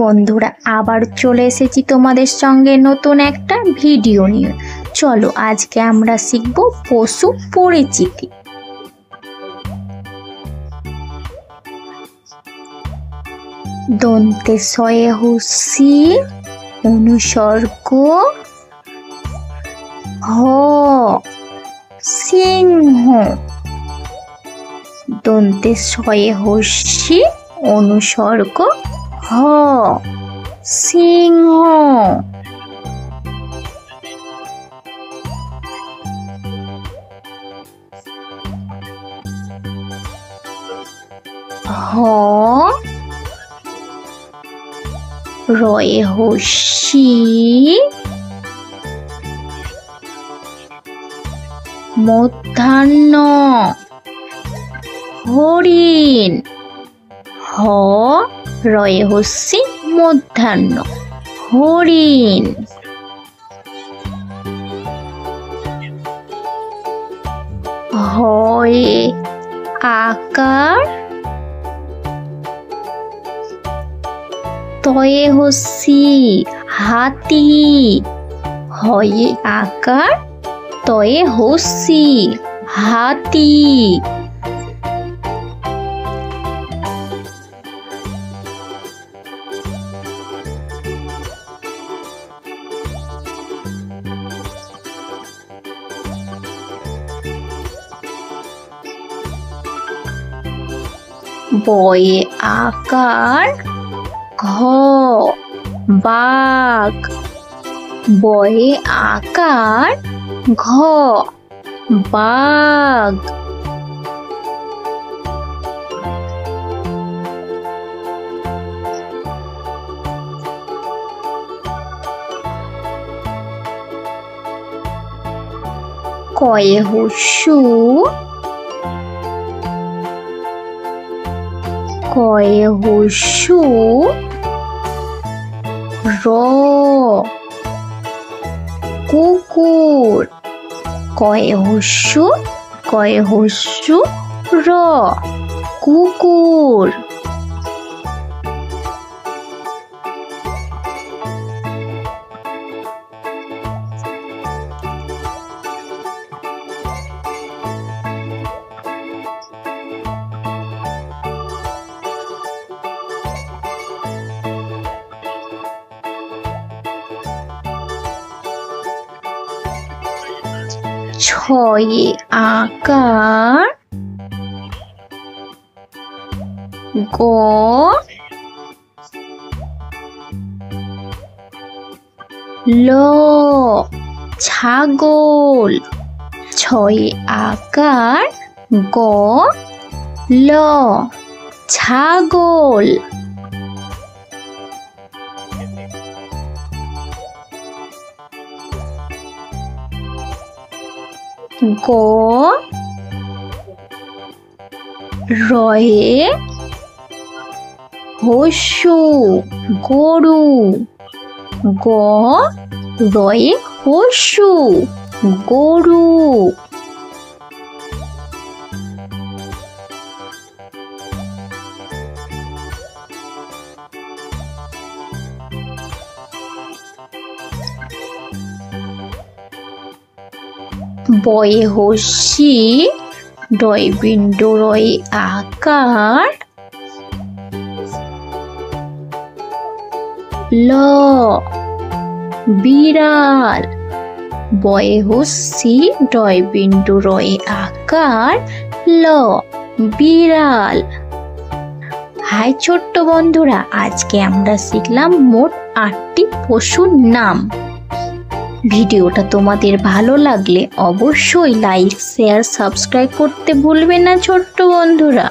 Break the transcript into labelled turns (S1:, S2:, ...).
S1: বন্ধুরা, আবার চলে এসেছি তোমাদের সঙ্গে নতুন একটা ভিডিও নিয়ে। চলো আজকে আমরা শিখব পশু পরিচিতি। দন্তে সয়ে হস্যি অনুসর্গ হ সিংহ। দন্তে সয়ে হস্যি অনুসর্গ হ সিংহ। হ রয়ে হস্যি মধ্যাহ্ন হরিণ। হ রয়ে হস্যি মধ্যাহ্ন হরিণ। হয়ে আকার তয়ে হস্যি হাতি। হয়ে আকার তয়ে হস্যি হাতি। বয়ে আকার ঘ বাঘ। বয়ে আকার ঘ বাঘ। কয়ে হস্যু কয়ে হস্যু র কুকুর। কয়ে হস্যু র কুকুর। ছয়ে আকার গ ল ছাগল। ছয়ে আকার গ ল ছাগল। গ রয়ে হস্যু গরু। গ রয়ে হস্যু গরু। বয়ে হস্যি ডয় বিন্দু রয়ে আকার ল বিড়াল। বয়ে হস্যি ডয় বিন্দু রয়ে আকার ল বিড়াল। হাই ছোট্ট বন্ধুরা, আজকে আমরা শিখলাম মোট 8টি পশুর নাম। ভিডিওটা তোমাদের ভালো লাগলে অবশ্যই লাইক শেয়ার সাবস্ক্রাইব করতে ভুলবে না ছোট্ট বন্ধুরা।